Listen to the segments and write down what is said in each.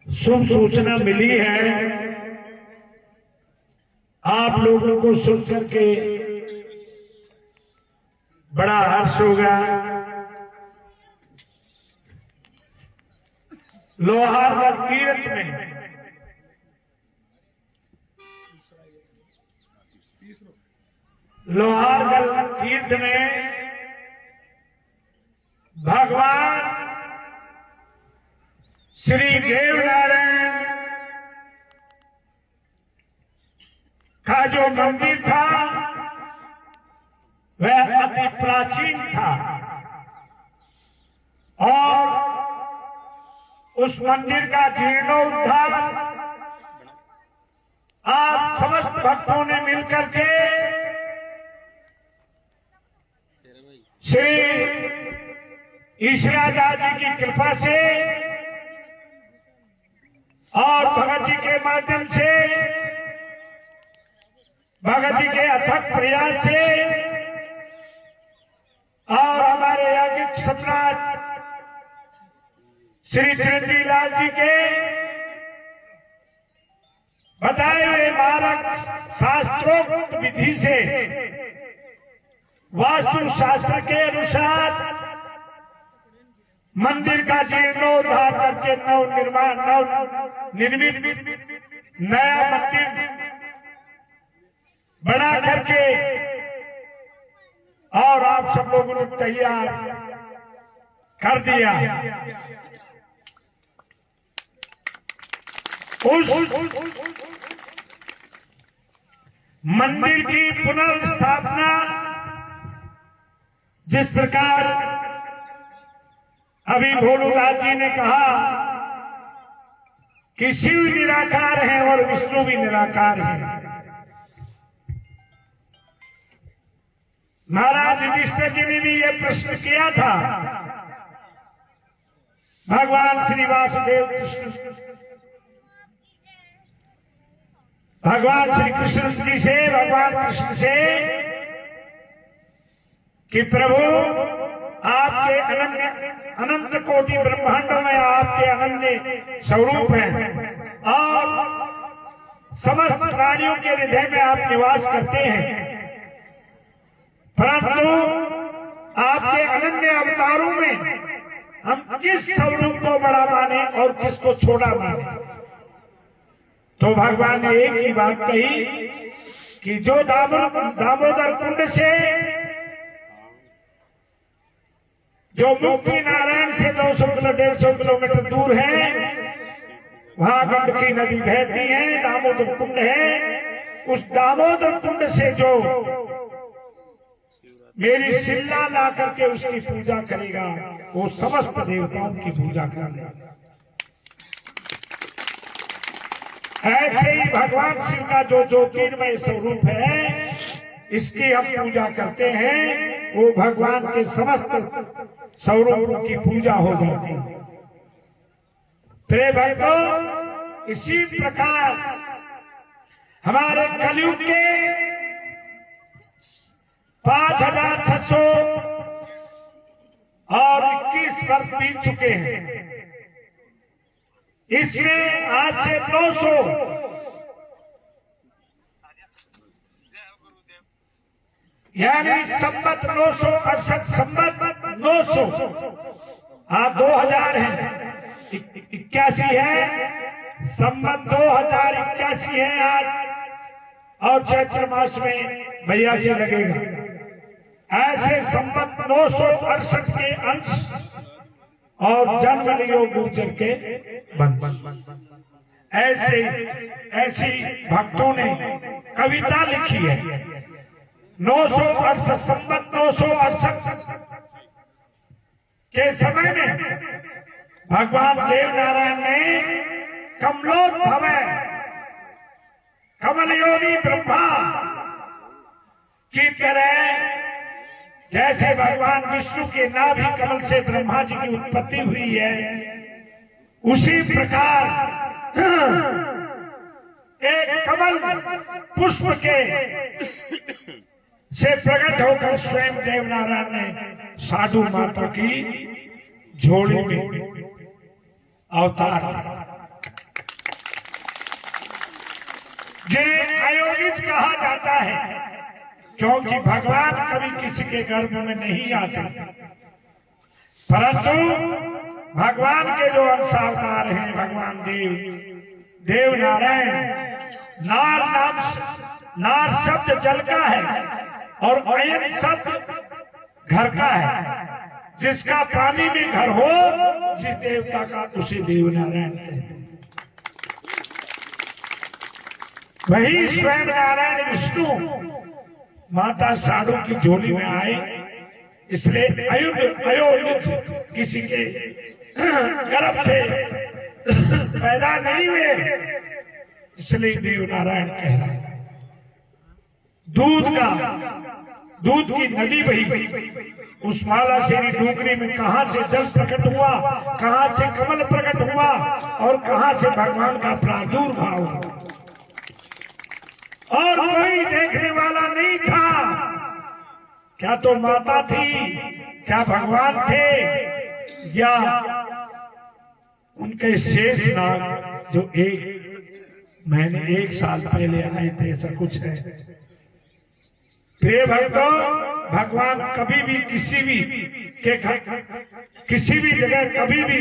शुभ सूचना मिली है। आप लोगों को सुनकर के बड़ा हर्ष होगा। लोहारगढ़ तीर्थ में लोहारगढ़ तीर्थ में भगवान श्री देवनारायण का जो मंदिर था वह अति प्राचीन था और उस मंदिर का जीर्णोद्धार आप समस्त भक्तों ने मिलकर के श्री ईश्वरादास जी की कृपा से और भगत जी के माध्यम से, भगत जी के अथक प्रयास से और हमारे याज्ञिक सम्राट श्री चिरंजीवी लाल जी के बताए हुए मार्ग शास्त्रोक्त विधि से वास्तु शास्त्र के अनुसार मंदिर का जीर्णोद्धार करके नव निर्मित नया मंदिर बना करके और आप सब लोगों ने तैयार कर दिया। उस मंदिर की पुनर्स्थापना जिस प्रकार अभी भोलूदास जी ने कहा कि शिव निराकार है और विष्णु भी निराकार है। महाराज युधिष्ठिर जी ने भी यह प्रश्न किया था भगवान श्री वासुदेव कृष्ण, भगवान श्री कृष्ण जी से, भगवान कृष्ण से कि प्रभु आपके अनंत कोटि ब्रह्मांडों में आपके अनन्य स्वरूप हैं और समस्त प्राणियों के हृदय में आप निवास करते हैं, परंतु आपके अनन्य अवतारों में हम किस स्वरूप को बड़ा माने और किसको छोटा माने। तो भगवान ने एक ही बात कही कि जो दामोदर कुंड से, जो मुक्ति नारायण से 200 किलो 150 किलोमीटर दूर है, वहां गंडकी नदी बहती है, दामोदर कुंड है। उस दामोदर कुंड से जो मेरी शिला ला करके उसकी पूजा करेगा वो समस्त देवताओं की पूजा करेगा। ऐसे ही भगवान शिव का जो ज्योतिर्मय स्वरूप है इसकी हम पूजा करते हैं, वो भगवान के समस्त स्वरूपों की पूजा हो जाती है। प्रिय भक्तों, इसी प्रकार हमारे कलयुग के 5600 और 21 वर्ष बीत चुके हैं। इसमें आज से 900 यानी संवत 968 संवत 900 आज 2000 है, 81 है, संवत 2081 है आज और चैत्र मास में 82 लगेगा। ऐसे संवत 968 के अंश और जन्म लियो गुर्जर के बंश। ऐसी भक्तों ने कविता लिखी है। 968 संवत 968 के समय में भगवान देवनारायण ने कमलोद्भव कमलयोनि ब्रह्मा की तरह, जैसे भगवान विष्णु के नाभि कमल से ब्रह्मा जी की उत्पत्ति हुई है, उसी प्रकार एक कमल पुष्प के से प्रकट होकर स्वयं देवनारायण ने साधु माता की झोली में अवतार लिया, जिन्हें अयोनिज कहा जाता है, क्योंकि भगवान कभी किसी के गर्भ में नहीं आते, परंतु भगवान के जो अंशावतार हैं, भगवान देव नारायण, नार शब्द जल का है और अयन शब्द घर का है। जिसका पानी में घर हो, जिस देवता का, उसे देव नारायण कहते हैं। वही स्वयं नारायण विष्णु माता साधु की झोली में आए, इसलिए अयोनिज किसी के गर्भ से पैदा नहीं हुए, इसलिए देव नारायण कहलाए। दूध की नदी बही, उस माला शेरी डूंगरी में कहां से जल प्रकट हुआ, कहां से कमल प्रकट हुआ और कहां से भगवान का प्रादुर्भाव हुआ, और कोई देखने वाला नहीं था। क्या तो माता थी, क्या भगवान थे, या उनके शेष नाग जो एक साल पहले आए थे, ऐसा कुछ है। प्रिय भक्तों, भगवान कभी भी किसी भी के घर, किसी भी जगह, कभी भी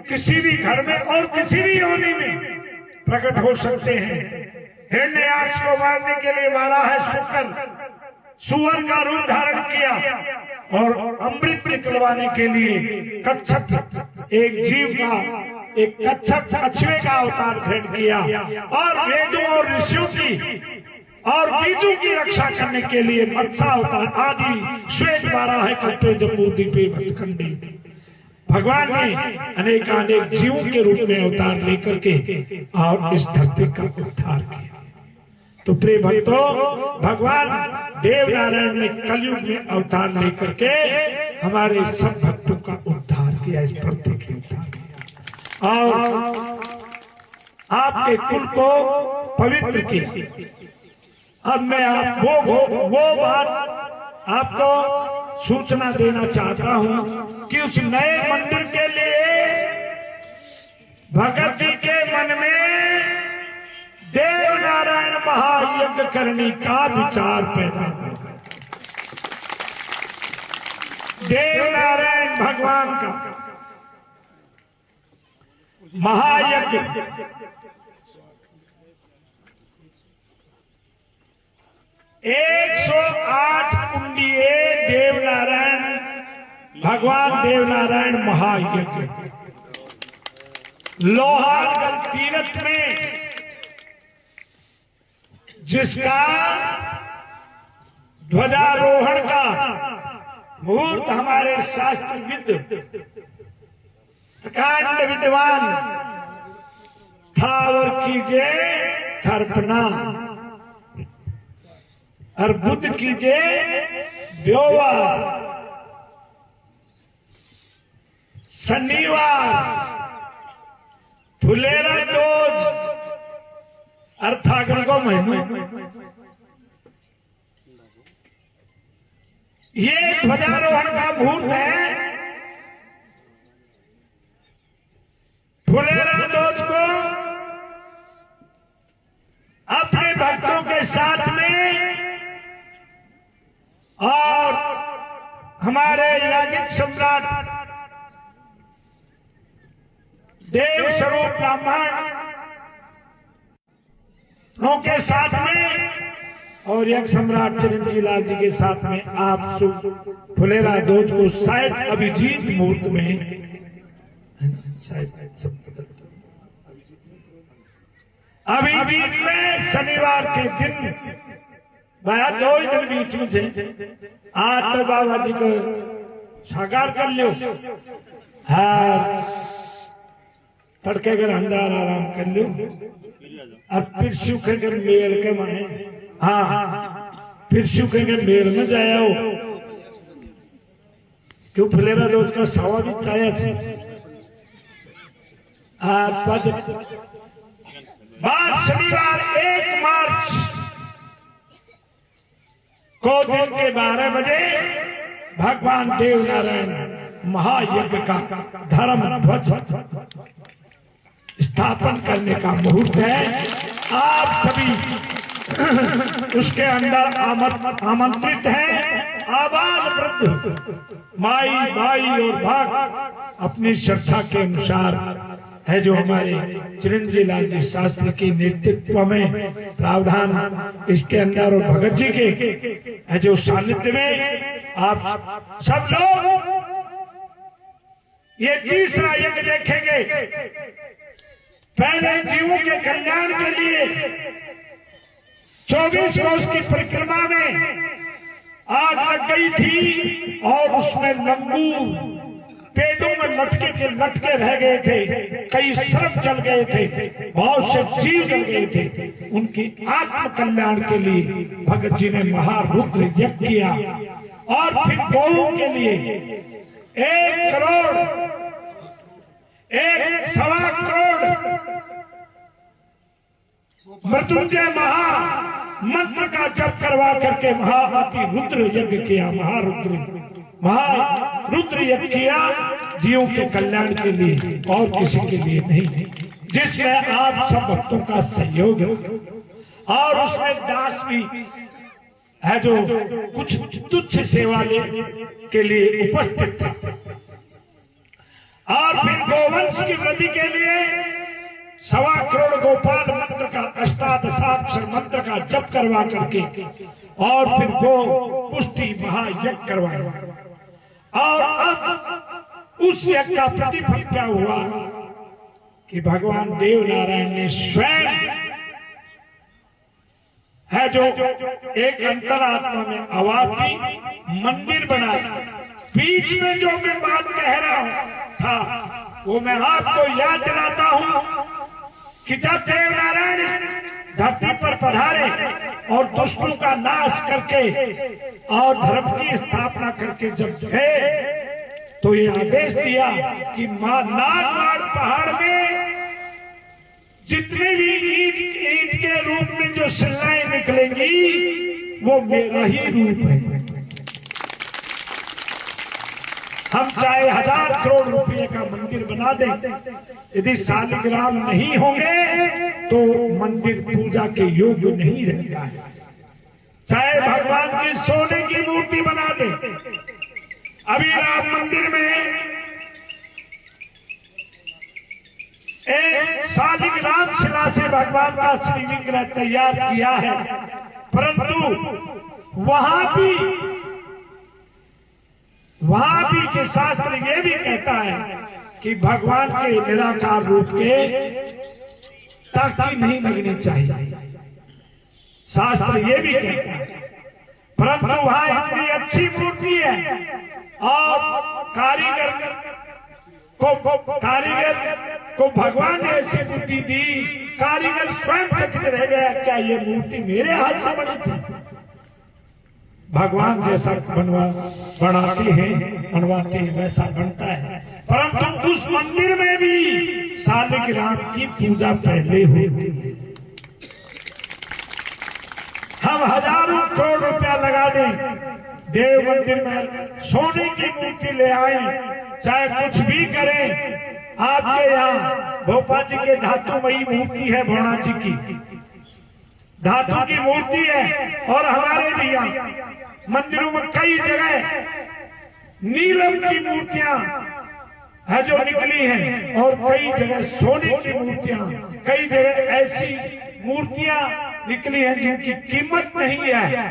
किसी भी घर में और किसी भी योनि में प्रकट हो सकते हैं। हिरण्याक्ष को मारने के लिए मारा है शुक्र, सुअर का रूप धारण किया और अमृत निकलवाने के लिए कच्छप, एक जीव का, एक कच्छप कछुए का अवतार ग्रहण किया, और वेदों और ऋषियों की और बीजों की रक्षा करने के लिए मत्स्य अवतार आदि श्वेत 12 है कल्पे जम्बूद्वीपे भटखंडे। भगवान ने अनेकानेक जीवों के रूप में अवतार लेकर के और इस धरती का उद्धार किया। तो प्रिय भक्तों, भगवान देव नारायण ने कलयुग में अवतार लेकर के हमारे सब भक्तों का उद्धार किया, इस पृथ्वी का उद्धार किया और आपके कुल को पवित्र किया। अब मैं वो बात आपको सूचना देना चाहता हूं कि उस नए मंदिर के लिए भगत जी के मन में देव नारायण महायज्ञ करने का विचार पैदा हुआ। देव नारायण भगवान का महायज्ञ 108 कुंडीय देव नारायण, भगवान देव नारायण महायज्ञ लोहारगढ़ तीरथ में, जिसका ध्वजारोहण का मुहूर्त हमारे शास्त्रविद प्रकांड विद्वान थावर कीजिए थर्पना और बुद्ध कीजिए ब्योवार, शनिवार फुलेरा दोज अर्थागण को महीनों, ये ध्वजारोहण का मुहूर्त है। फुलेरा दोज को अपने भक्तों के साथ में और हमारे याज्ञिक सम्राट देव स्वरूप ब्राह्मणों के साथ में और यज्ञ सम्राट चिरंजीव लाल जी के साथ में आप फुलेरा दोज को शायद अभिजीत मुहूर्त में, शायद अभिजीत में शनिवार के दिन, भाया 2 ही दिन बीच में थे। आज तो बाबा जी को साकार कर लो, हाँ तड़के कर अंदर आराम कर लो और फिर सूखे कर मेल के माने, हाँ फिर सूखे के मेल में जाया हो, क्यों फुलेरा दोस्त का सवा भी चाया छे। बाद शनिवार 1 मार्च को दिन के 12 बजे भगवान देव नारायण महायज्ञ का धर्म ध्वज स्थापन करने का मुहूर्त है। आप सभी उसके अंदर आमंत्रित हैं। आबाल वृद्ध, माई भाई और भाग अपनी श्रद्धा के अनुसार है जो हमारे चिरंजीवी लाल जी शास्त्री के नेतृत्व में प्रावधान इसके अंदर और भगत जी के है जो सानिध्य में आप सब लोग ये तीसरा यज्ञ देखेंगे। पहले जीवों के कल्याण के लिए 24 कोस की परिक्रमा में आग लग गई थी और उसमें लंगूर पेड़ों में लटके रह गए थे, कई सर्प जल गए थे, बहुत से जीव जल गए थे। उनकी आत्म कल्याण के लिए भगत जी ने महारुद्र यज्ञ किया और फिर गौओं के लिए 1 करोड़ 1.25 करोड़ मृत्युंजय मंत्र का जप करवा करके महाअति रुद्र यज्ञ किया। महारुद्र यज्ञ किया जीवों के कल्याण के लिए और किसी के लिए नहीं, जिसमें आप सब भक्तों का सहयोग है। और उसमें दास भी है जो कुछ तुच्छ सेवा के लिए उपस्थित था। और फिर गोवंश की वृद्धि के लिए 1.25 करोड़ गोपाल मंत्र का अष्टादशाक्षर मंत्र का जप करवा करके और फिर गो पुष्टि महायज्ञ करवाया। और अब उस यज्ञ का प्रतिफल क्या हुआ कि भगवान देव नारायण ने स्वयं है जो एक अंतरात्मा में आवाज दी, मंदिर बनाया। बीच में जो मैं बात कह रहा था वो मैं आपको याद दिलाता हूं कि जब देव नारायण धरती पर पधारे और दुष्टों का नाश करके और धर्म की स्थापना करके जब गए तो ये आदेश दिया कि नागवाड़ पहाड़ में जितने भी ईंट के रूप में जो शिलाएं निकलेंगी वो मेरा ही रूप है। हम चाहे 1000 करोड़ रुपए का मंदिर बना दें, यदि शालिग्राम नहीं होंगे तो मंदिर पूजा के योग्य नहीं रहता है। चाहे भगवान की सोने की मूर्ति बना दे। अभी राम मंदिर में एक शालिग्राम शिला से भगवान का श्री विग्रह तैयार किया है, परंतु वहां भी के शास्त्र ये भी कहता है कि भगवान के निराकार रूप के ताकी नहीं लगनी चाहिए। शास्त्र ये भी कहता है, परंतु वहां इतनी अच्छी मूर्ति है और कारीगर को भगवान ने ऐसी बुद्धि दी, कारीगर स्वयं चकित रह गया, क्या ये मूर्ति मेरे हाथ से बनी थी? भगवान जैसा बनवाते हैं वैसा बनता है। परंतु उस मंदिर में भी शालिग्राम की पूजा पहले होती है। हम 1000 करोड़ रुपया लगा दें, देव मंदिर में सोने की मूर्ति ले आए, चाहे कुछ भी करें। आपके यहाँ भोपाल जी के धातुमयी मूर्ति है, भोणा जी की धातु की मूर्ति है, और हमारे भी यहाँ मंदिरों में कई जगह नीलम की मूर्तियां है जो निकली हैं, और कई जगह सोने की मूर्तियां, कई जगह ऐसी मूर्तियां निकली हैं जिनकी कीमत नहीं है।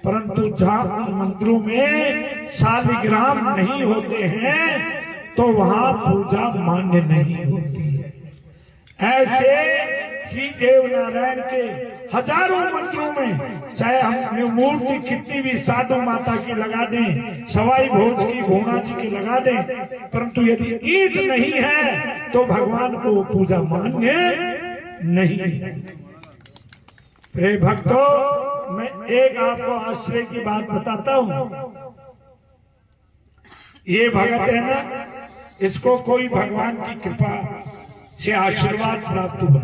परंतु जहां मंदिरों में शालिग्राम नहीं होते हैं तो वहां पूजा मान्य नहीं होती है। ऐसे ही देव नारायण के हजारों मंदिरों में चाहे हम मूर्ति कितनी भी साधु माता की लगा दें, सवाई भोज की भोणा जी की लगा दें, परंतु यदि ईंट नहीं है तो भगवान को पूजा मान्य नहीं है। प्रिय भक्तों, मैं एक आपको आश्चर्य की बात बताता हूं। ये भगत है ना, इसको कोई भगवान की कृपा से आशीर्वाद प्राप्त हुआ।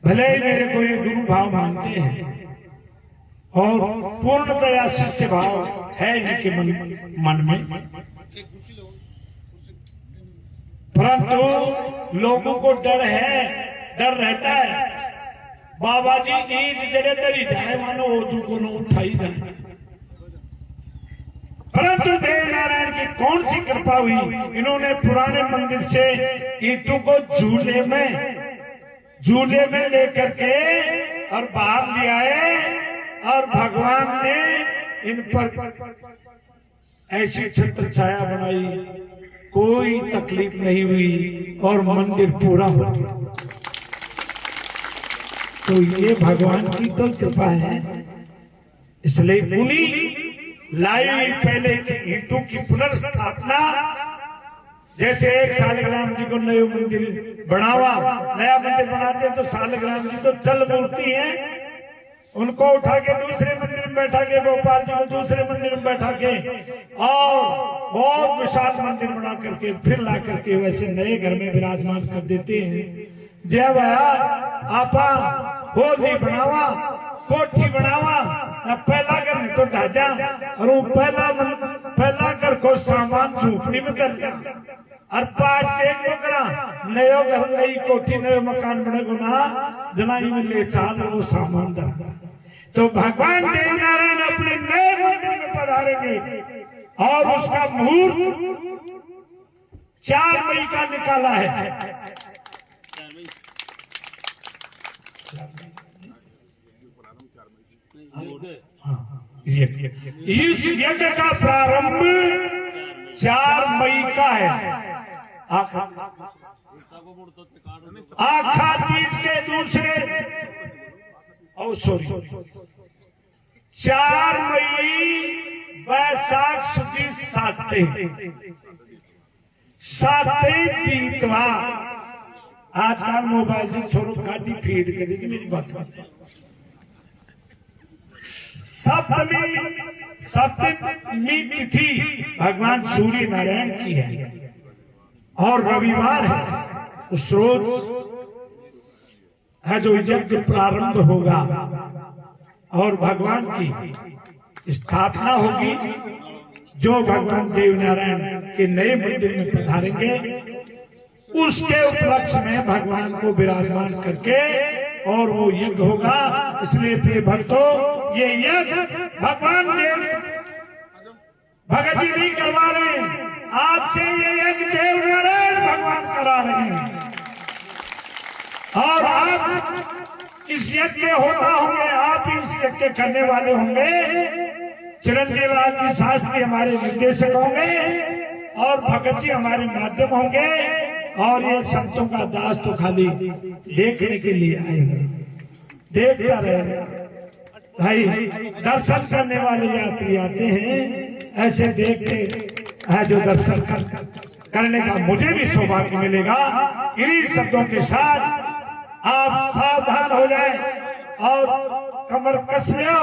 भले ही मेरे को ये गुरु भाव मानते हैं और पूर्णतया शिष्य भाव है इनके मन में, परंतु लोगों को डर है, डर रहता है। बाबा जी ईद जड़े दरी जाए मानो ओजू को न उठाई जाए। परंतु देव नारायण की कौन सी कृपा हुई, इन्होंने पुराने मंदिर से ईंटों को झूले में लेकर के और बाहर ले आए और भगवान ने इन पर ऐसी छत्र छाया बनाई, कोई तकलीफ नहीं हुई और मंदिर पूरा हो गया। तो ये भगवान की तो कृपा है। इसलिए उन्हीं लाई हुई पहले की ईंटों की पुनर्स्थापना, जैसे एक सालिग्राम जी को नया मंदिर बनावा, नया मंदिर बनाते हैं तो सालिग्राम जी तो चल मूर्ति है, उनको उठा के दूसरे मंदिर में बैठा के, गोपाल जी को दूसरे मंदिर में बैठा के और बहुत विशाल मंदिर बना करके फिर ला करके वैसे नए घर में विराजमान कर देते हैं। जय भैया आपा होली बनावा, कोठी बनावा, पहला घर में तो ढाजा और वो पहला घर को सामान झूपड़ी में कर दिया और 5 एक करा नयो घर, नई कोठी, नयो मकान बने गुना जनाई में ले चाल वो सामान दर। तो भगवान देव नारायण अपने नए मंदिर में पधारेंगे और उसका मुहूर्त 4 मई का निकाला है। इस यज्ञ का प्रारंभ 4 मई का है। आखा तीज के दूसरे 4 मई बैसाख सुदी साते तीतवा। आजकल मोबाइल से छोड़ो, गाड़ी फीड करेगी मेरी बात। सप्तमी तिथि भगवान सूर्य नारायण की है और रविवार है। उस रोज है जो यज्ञ प्रारंभ होगा और भगवान की स्थापना होगी। जो भगवान देव नारायण के नए मंदिर में पधारेंगे उसके उपलक्ष्य में भगवान को विराजमान करके और वो यज्ञ होगा। इसलिए प्रिय भक्तों, ये यज्ञ भगवान देव भगत जी नहीं करवा रहे हैं, आपसे ये यज्ञ देव नारायण भगवान करा रहे हैं। और आप इस यज्ञ के होता होंगे, आप इस यज्ञ के करने वाले होंगे। चिरंजीव राज जी शास्त्री हमारे निर्देशक होंगे और भगत जी हमारे माध्यम होंगे और ये संतों का दास तो खाली देखने के लिए आएगा, देखता रहेगा। भाई दर्शन करने वाले यात्री आते हैं, ऐसे देखते है जो दर्शन करने का मुझे भी सौभाग्य मिलेगा। इन्हीं शब्दों के साथ आप सावधान हो जाए और कमर कस लो।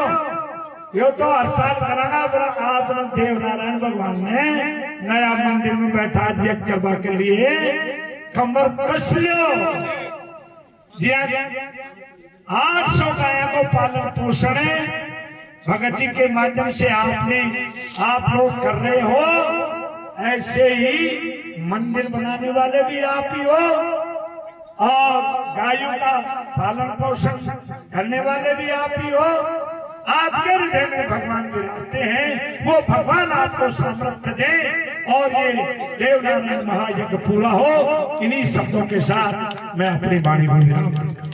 यो तो हर साल कराना पड़ा। आपने देव नारायण भगवान ने नया मंदिर में बैठा यज्ञ करवा के लिए कमर कस लो। 800 गायों को पालन पोषण भगत जी के माध्यम से आप लोग कर रहे हो। ऐसे ही मंदिर बनाने वाले भी आप ही हो और गायों का पालन पोषण करने वाले भी आप ही हो। आपके हृदय में भगवान विराजते हैं, वो भगवान आपको सामर्थ्य दे और ये देव नारायण महायज्ञ पूरा हो। इन्हीं शब्दों के साथ मैं अपनी वाणी में विराम दूंगा।